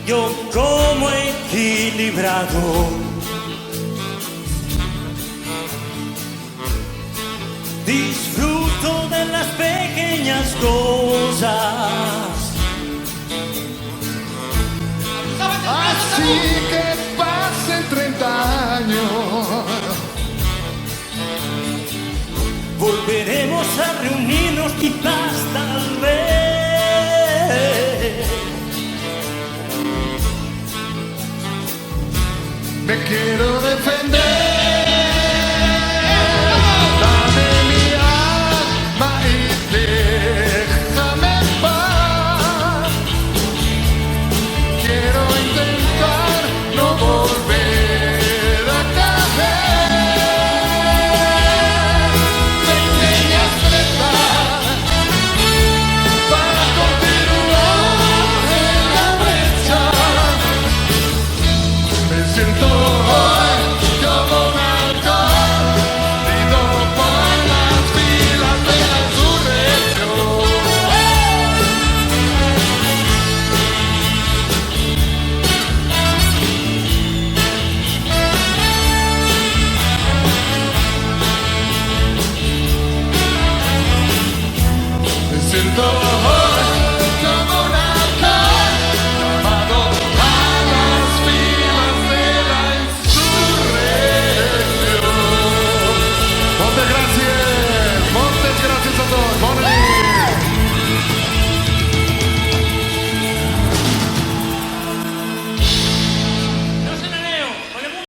yo como equilibrado. Disfruto de las pequeñas cosas. Así que pasen 30 años, volveremos a reunirnos quizás tal vez. me quiero defender. Dame mi alma y déjame en paz. Quiero intentar no volver a caer. Pequeñas tretas para continuar en la brecha. Me siento hoy como un halcón, brindo por las filas de la insurrección. Me siento